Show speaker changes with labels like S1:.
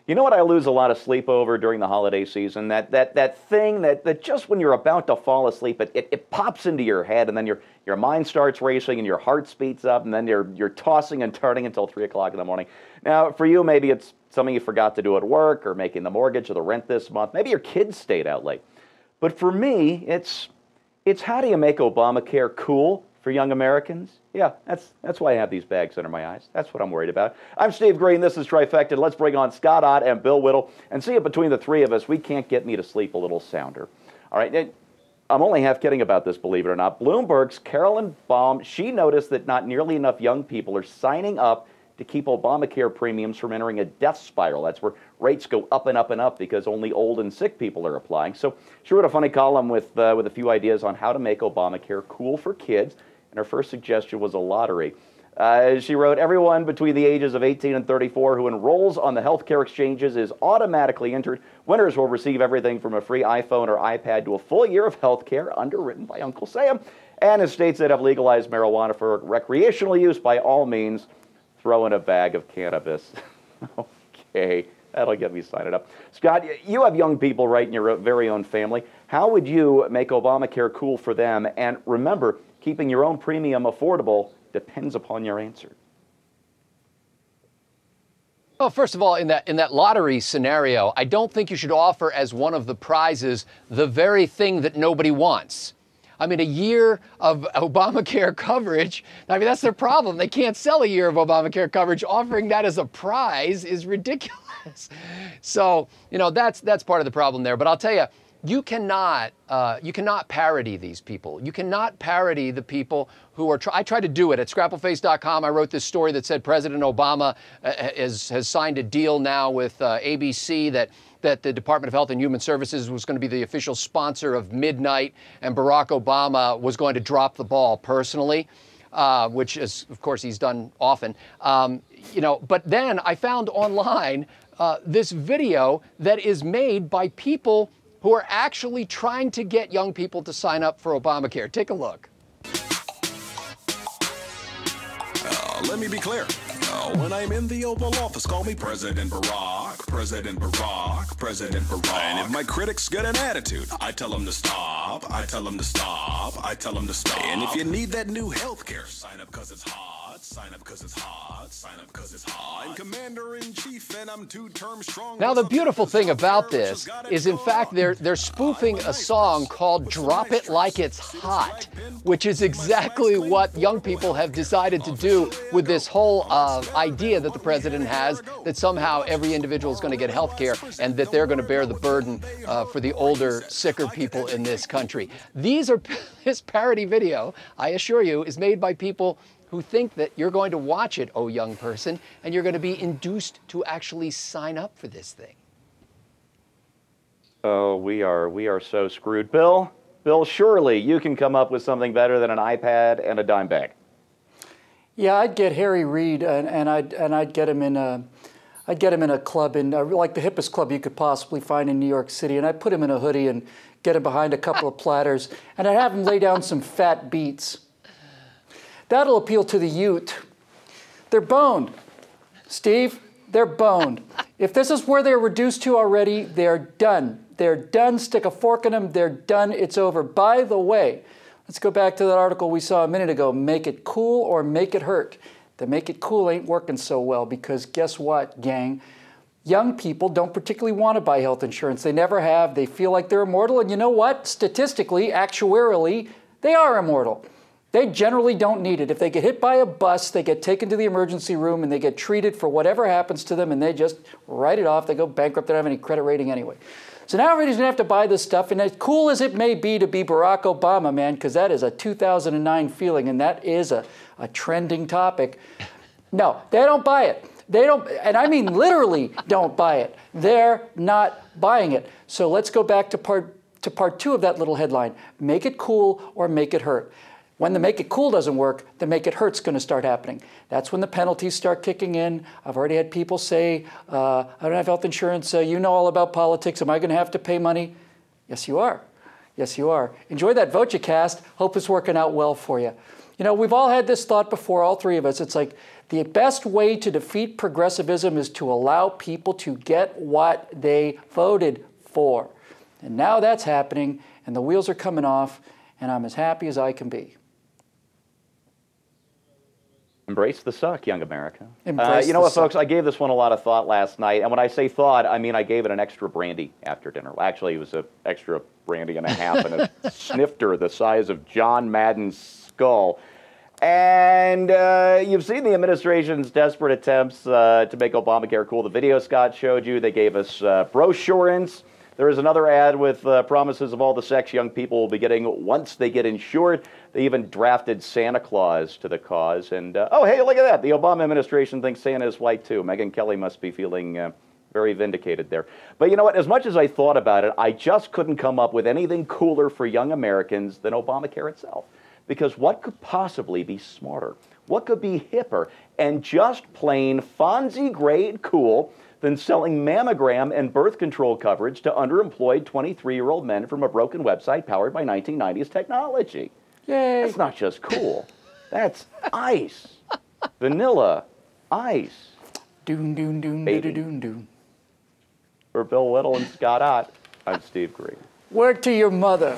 S1: You know what I lose a lot of sleep over during the holiday season? That thing that just when you're about to fall asleep, it pops into your head, and then your mind starts racing and your heart speeds up, and then you're tossing and turning until 3 o'clock in the morning. Now, for you, maybe it's something you forgot to do at work, or making the mortgage or the rent this month. Maybe your kids stayed out late. But for me, it's how do you make Obamacare cool for young Americans? Yeah, that's why I have these bags under my eyes. That's what I'm worried about. I'm Steve Green. This is Trifecta. Let's bring on Scott Ott and Bill Whittle and see if between the three of us we can't get me to sleep a little sounder. All right, I'm only half kidding about this, believe it or not. Bloomberg's Carolyn Baum, she noticed that not nearly enough young people are signing up to keep Obamacare premiums from entering a death spiral. That's where rates go up and up and up because only old and sick people are applying. So she wrote a funny column with a few ideas on how to make Obamacare cool for kids. And her first suggestion was a lottery. She wrote, everyone between the ages of 18 and 34 who enrolls on the healthcare exchanges is automatically entered. Winners will receive everything from a free iPhone or iPad to a full year of healthcare underwritten by Uncle Sam. And in states that have legalized marijuana for recreational use, by all means, throw in a bag of cannabis. Okay, that'll get me signed up. Scott, you have young people right in your very own family. How would you make Obamacare cool for them? And remember, keeping your own premium affordable depends upon your answer.
S2: Well, first of all, in that lottery scenario, I don't think you should offer as one of the prizes the very thing that nobody wants. I mean, a year of Obamacare coverage, I mean, that's their problem. They can't sell a year of Obamacare coverage. Offering that as a prize is ridiculous. So, you know, that's part of the problem there. But I'll tell you, you cannot parody these people. You cannot parody the people who are. I tried to do it at scrappleface.com. I wrote this story that said President Obama has signed a deal now with ABC that the Department of Health and Human Services was going to be the official sponsor of Midnight, and Barack Obama was going to drop the ball personally, which is, of course, he's done often. You know, but then I found online this video that is made by people who are actually trying to get young people to sign up for Obamacare. Take a look.
S3: Let me be clear. When I'm in the Oval Office, call me President Barack, President Barack, President Barack. And if my critics get an attitude, I tell them to stop, I tell them to stop, I tell them to stop. And if you need that new health care, sign up because it's hot, sign up because it's hot, sign up because it's hot. I'm Commander-in-Chief and I'm 2 terms strong.
S2: Now, the beautiful thing about this is, in fact, they're spoofing a song called Drop It Like It's Hot, which is exactly what young people have decided to do with this whole idea that the president has, that somehow every individual is going to get health care and that they're going to bear the burden for the older, sicker people in this country. This parody video, I assure you, is made by people who think that you're going to watch it, oh young person, and you're going to be induced to actually sign up for this thing.
S1: Oh, we are so screwed. Bill, surely you can come up with something better than an iPad and a dime bag.
S4: Yeah, I'd get Harry Reid and I'd get him in a club like the hippest club you could possibly find in New York City, and I'd put him in a hoodie and get him behind a couple of platters, and I'd have him lay down some fat beats. That'll appeal to the youth. They're boned, Steve. They're boned. If this is where they're reduced to already, they're done. They're done. Stick a fork in them. They're done. It's over. By the way, let's go back to that article we saw a minute ago. Make it cool or make it hurt. The make it cool ain't working so well because guess what, gang? Young people don't particularly want to buy health insurance. They never have. They feel like they're immortal. And you know what? Statistically, actuarially, they are immortal. They generally don't need it. If they get hit by a bus, they get taken to the emergency room and they get treated for whatever happens to them and they just write it off. They go bankrupt. They don't have any credit rating anyway. So now everybody's going to have to buy this stuff. And as cool as it may be to be Barack Obama, man, because that is a 2009 feeling and that is a trending topic. No, they don't buy it. They don't, and I mean literally don't buy it. They're not buying it. So let's go back to part 2 of that little headline. Make it cool or make it hurt. When the make it cool doesn't work, the make it hurt's going to start happening. That's when the penalties start kicking in. I've already had people say, I don't have health insurance. You know all about politics. Am I going to have to pay money? Yes, you are. Yes, you are. Enjoy that VoteCast. Hope it's working out well for you. You know, we've all had this thought before, all 3 of us. It's like, The best way to defeat progressivism is to allow people to get what they voted for. And now that's happening, and the wheels are coming off, and I'm as happy as I can be.
S1: Embrace the suck, young America.
S4: Embrace
S1: you know
S4: the
S1: what, folks?
S4: suck.
S1: I gave this one a lot of thought last night. And when I say thought, I mean I gave it an extra brandy after dinner. Well, actually, it was an extra brandy and a half and a snifter the size of John Madden's skull. And you've seen the administration's desperate attempts to make Obamacare cool. The video Scott showed you, they gave us brochurins. There is another ad with promises of all the sex young people will be getting once they get insured. They even drafted Santa Claus to the cause. And, oh, hey, look at that. The Obama administration thinks Santa is white, too. Megyn Kelly must be feeling very vindicated there. But you know what? As much as I thought about it, I just couldn't come up with anything cooler for young Americans than Obamacare itself. Because what could possibly be smarter? What could be hipper and just plain Fonzie-grade cool than selling mammogram and birth control coverage to underemployed 23-year-old men from a broken website powered by 1990s technology?
S4: Yay.
S1: That's not just cool. That's ice. Vanilla ice.
S4: Doon, doon, doon,
S1: Baby.
S4: doon, doon.
S1: For Bill Whittle and Scott Ott, I'm Steve Green.
S4: Word to your mother.